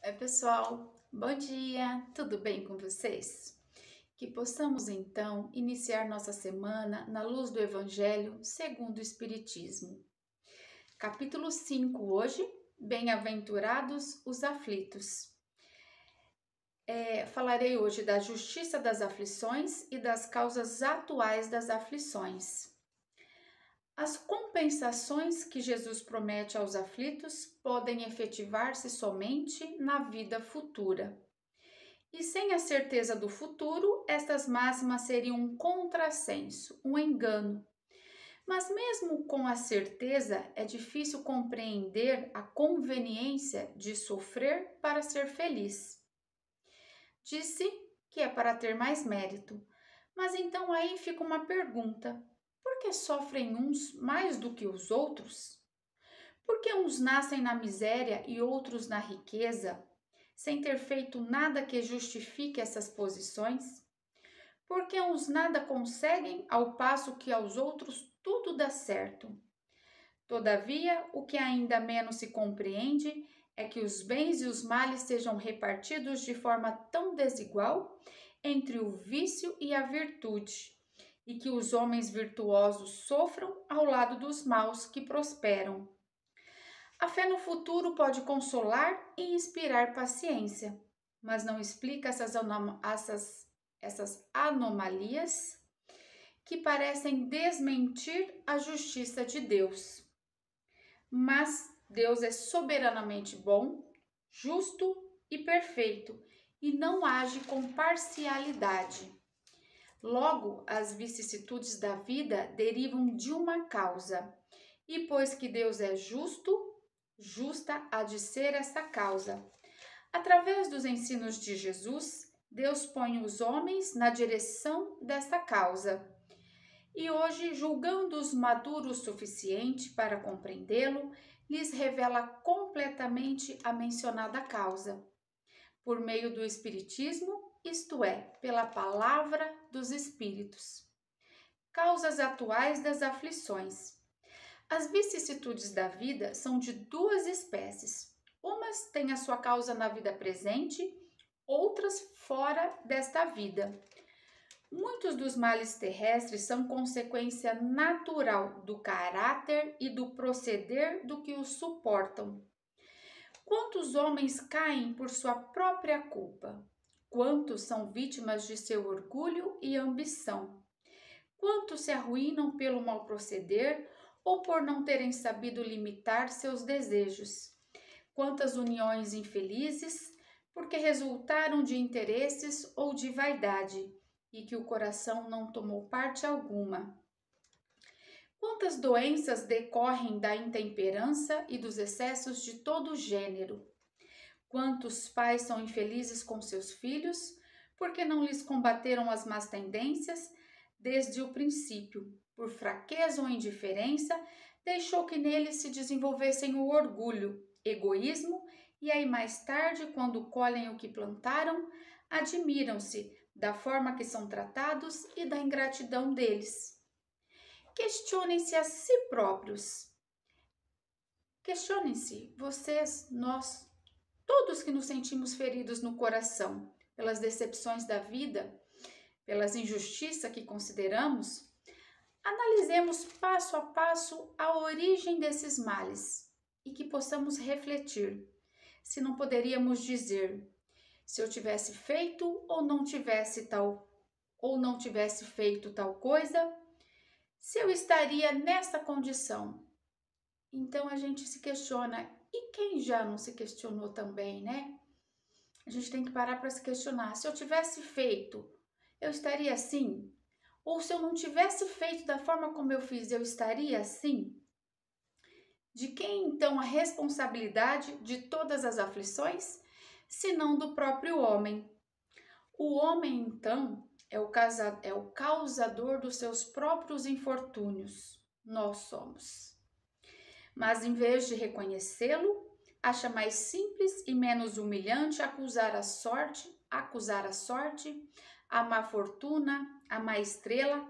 Oi, pessoal, bom dia, tudo bem com vocês? Que possamos então iniciar nossa semana na luz do Evangelho segundo o Espiritismo. Capítulo 5 hoje, Bem-aventurados os aflitos. Falarei hoje da justiça das aflições e das causas atuais das aflições. As compensações que Jesus promete aos aflitos podem efetivar-se somente na vida futura. E sem a certeza do futuro, estas máximas seriam um contrassenso, um engano. Mas mesmo com a certeza, é difícil compreender a conveniência de sofrer para ser feliz. Disse que é para ter mais mérito, mas então aí fica uma pergunta: por que sofrem uns mais do que os outros? Por que uns nascem na miséria e outros na riqueza, sem ter feito nada que justifique essas posições? Porque uns nada conseguem, ao passo que aos outros tudo dá certo. Todavia, o que ainda menos se compreende é que os bens e os males sejam repartidos de forma tão desigual entre o vício e a virtude, e que os homens virtuosos sofram ao lado dos maus que prosperam. A fé no futuro pode consolar e inspirar paciência, mas não explica essas anomalias que parecem desmentir a justiça de Deus. Mas Deus é soberanamente bom, justo e perfeito e não age com parcialidade. Logo, as vicissitudes da vida derivam de uma causa, e pois que Deus é justo, justa há de ser essa causa. Através dos ensinos de Jesus, Deus põe os homens na direção dessa causa. E hoje, julgando-os maduros o suficiente para compreendê-lo, lhes revela completamente a mencionada causa, por meio do Espiritismo, isto é, pela palavra dos Espíritos. Causas atuais das aflições. As vicissitudes da vida são de duas espécies. Umas têm a sua causa na vida presente, outras fora desta vida. Muitos dos males terrestres são consequência natural do caráter e do proceder do que os suportam. Quantos homens caem por sua própria culpa? Quantos são vítimas de seu orgulho e ambição? Quantos se arruinam pelo mau proceder ou por não terem sabido limitar seus desejos? Quantas uniões infelizes porque resultaram de interesses ou de vaidade e que o coração não tomou parte alguma? Quantas doenças decorrem da intemperança e dos excessos de todo gênero? Quantos pais são infelizes com seus filhos porque não lhes combateram as más tendências desde o princípio? Por fraqueza ou indiferença, deixou que neles se desenvolvessem o orgulho, egoísmo, e aí mais tarde, quando colhem o que plantaram, admiram-se da forma que são tratados e da ingratidão deles. Questionem-se a si próprios. Questionem-se, vocês, nós, todos que nos sentimos feridos no coração pelas decepções da vida, pelas injustiças que consideramos, analisemos passo a passo a origem desses males e que possamos refletir se não poderíamos dizer: se eu tivesse feito ou não tivesse feito tal coisa, se eu estaria nessa condição. Então a gente se questiona, e quem já não se questionou também, né? A gente tem que parar para se questionar: se eu tivesse feito, eu estaria assim? Ou se eu não tivesse feito da forma como eu fiz, eu estaria assim? De quem então a responsabilidade de todas as aflições, senão do próprio homem? O homem, então, é o causador dos seus próprios infortúnios. Nós somos. Mas em vez de reconhecê-lo, acha mais simples e menos humilhante acusar a sorte, a má fortuna, a má estrela,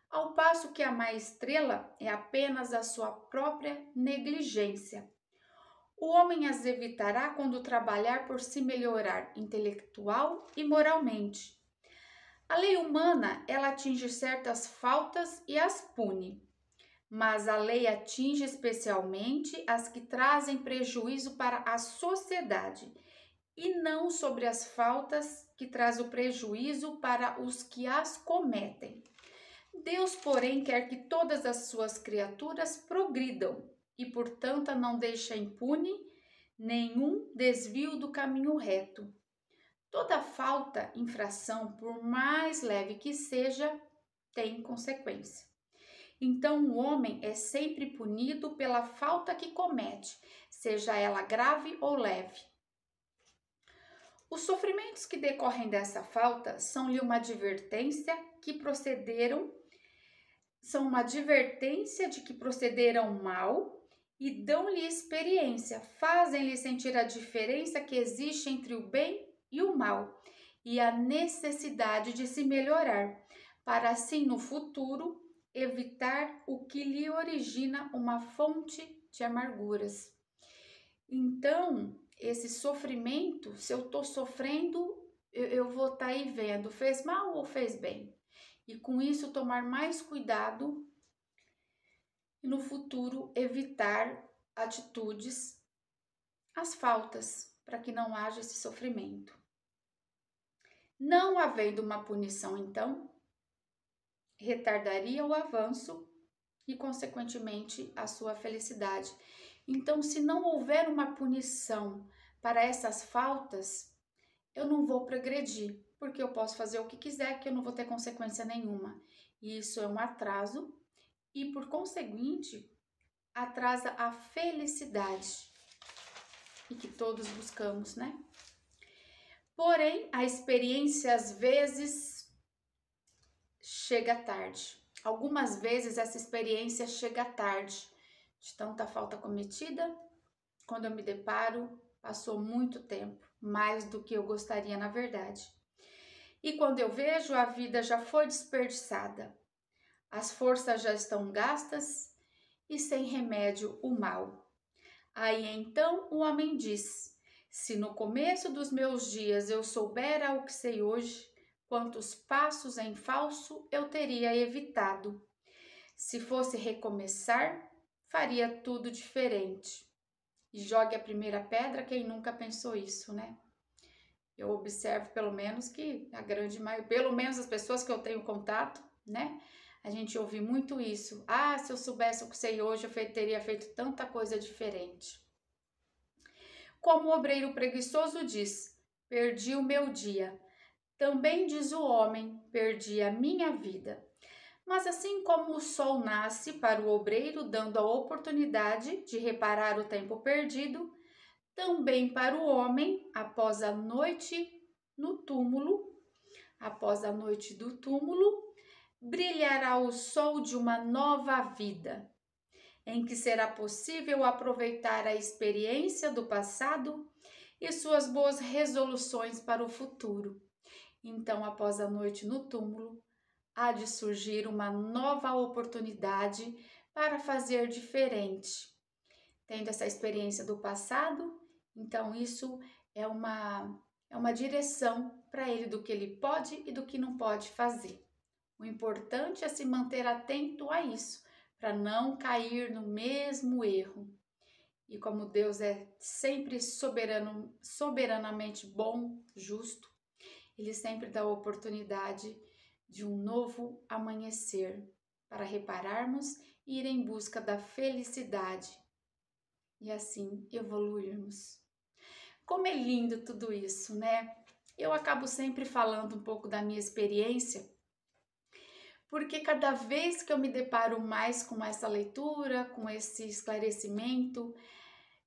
ao passo que a má estrela é apenas a sua própria negligência. O homem as evitará quando trabalhar por se melhorar intelectual e moralmente. A lei humana, ela atinge certas faltas e as pune, mas a lei atinge especialmente as que trazem prejuízo para a sociedade e não sobre as faltas que traz o prejuízo para os que as cometem. Deus, porém, quer que todas as suas criaturas progridam e, portanto, não deixa impune nenhum desvio do caminho reto. Toda falta, infração, por mais leve que seja, tem consequência. Então, o homem é sempre punido pela falta que comete, seja ela grave ou leve. Os sofrimentos que decorrem dessa falta são-lhe uma advertência de que procederam mal e dão-lhe experiência, fazem-lhe sentir a diferença que existe entre o bem e o mal e a necessidade de se melhorar, para assim no futuro evitar o que lhe origina uma fonte de amarguras. Então, esse sofrimento, se eu estou sofrendo, eu vou estar aí vendo, fez mal ou fez bem? E com isso tomar mais cuidado e no futuro evitar atitudes, as faltas, para que não haja esse sofrimento. Não havendo uma punição, então, retardaria o avanço e, consequentemente, a sua felicidade. Então, se não houver uma punição para essas faltas, eu não vou progredir, porque eu posso fazer o que quiser, que eu não vou ter consequência nenhuma. E isso é um atraso e, por conseguinte, atrasa a felicidade e que todos buscamos, né? Porém, a experiência às vezes chega tarde. Algumas vezes essa experiência chega tarde, de tanta falta cometida. Quando eu me deparo, passou muito tempo, mais do que eu gostaria na verdade. E quando eu vejo, a vida já foi desperdiçada. As forças já estão gastas e sem remédio o mal. Aí então o homem diz: se no começo dos meus dias eu soubera o que sei hoje, quantos passos em falso eu teria evitado. Se fosse recomeçar, faria tudo diferente. E jogue a primeira pedra quem nunca pensou isso, né? Eu observo pelo menos que a grande maioria, pelo menos as pessoas que eu tenho contato, né? A gente ouve muito isso. Ah, se eu soubesse o que sei hoje, eu teria feito tanta coisa diferente. Como o obreiro preguiçoso diz, perdi o meu dia. Também diz o homem, perdi a minha vida. Mas assim como o sol nasce para o obreiro, dando a oportunidade de reparar o tempo perdido, também para o homem, após a noite do túmulo, brilhará o sol de uma nova vida, em que será possível aproveitar a experiência do passado e suas boas resoluções para o futuro. Então, após a noite no túmulo, há de surgir uma nova oportunidade para fazer diferente. Tendo essa experiência do passado, então isso é uma direção para ele do que ele pode e do que não pode fazer. O importante é se manter atento a isso, para não cair no mesmo erro. E como Deus é sempre soberanamente bom, justo, Ele sempre dá a oportunidade de um novo amanhecer para repararmos e ir em busca da felicidade e assim evoluirmos. Como é lindo tudo isso, né? Eu acabo sempre falando um pouco da minha experiência, porque cada vez que eu me deparo mais com essa leitura, com esse esclarecimento,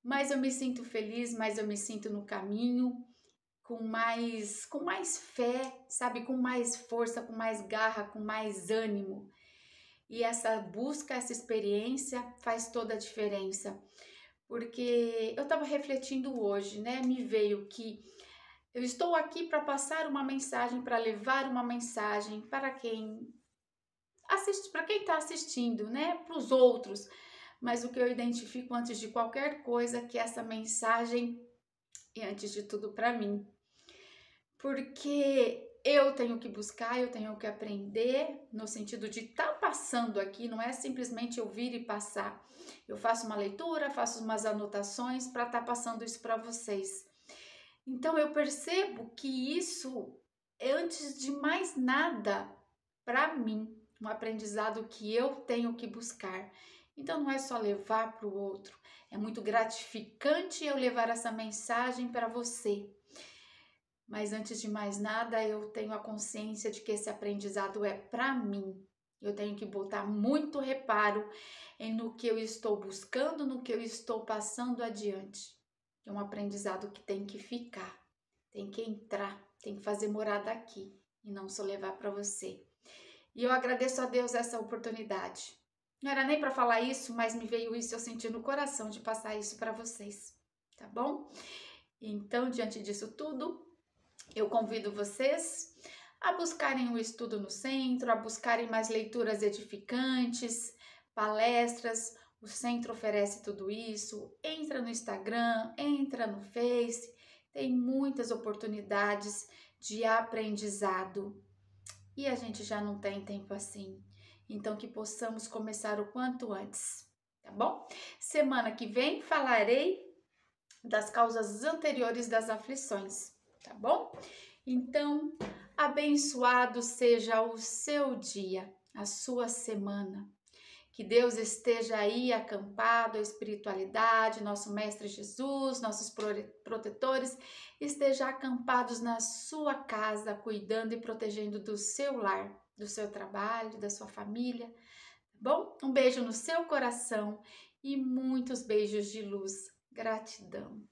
mais eu me sinto feliz, mais eu me sinto no caminho, com mais fé, sabe? Com mais força, com mais garra, com mais ânimo. E essa busca, essa experiência faz toda a diferença. Porque eu estava refletindo hoje, né? Me veio que eu estou aqui para passar uma mensagem, para levar uma mensagem para quem assiste, para quem está assistindo, né? Para os outros, mas o que eu identifico antes de qualquer coisa é que essa mensagem é antes de tudo para mim. Porque eu tenho que buscar, eu tenho que aprender, no sentido de estar passando aqui, não é simplesmente ouvir e passar. Eu faço uma leitura, faço umas anotações para estar passando isso para vocês. Então eu percebo que isso é, antes de mais nada, para mim, um aprendizado que eu tenho que buscar. Então não é só levar para o outro, é muito gratificante eu levar essa mensagem para você. Mas antes de mais nada, eu tenho a consciência de que esse aprendizado é para mim. Eu tenho que botar muito reparo no que eu estou buscando, no que eu estou passando adiante. É um aprendizado que tem que ficar, tem que entrar, tem que fazer morada aqui e não só levar para você. E eu agradeço a Deus essa oportunidade. Não era nem para falar isso, mas me veio isso, eu senti no coração de passar isso para vocês, tá bom? Então, diante disso tudo, eu convido vocês a buscarem o estudo no centro, a buscarem mais leituras edificantes, palestras. O centro oferece tudo isso. Entra no Instagram, entra no Face. Tem muitas oportunidades de aprendizado. E a gente já não tem tempo assim. Então, que possamos começar o quanto antes, tá bom? Semana que vem falarei das causas anteriores das aflições, tá bom? Então, abençoado seja o seu dia, a sua semana. Que Deus esteja aí acampado, a espiritualidade, nosso Mestre Jesus, nossos protetores, estejam acampados na sua casa, cuidando e protegendo do seu lar, do seu trabalho, da sua família, tá bom? Um beijo no seu coração e muitos beijos de luz. Gratidão.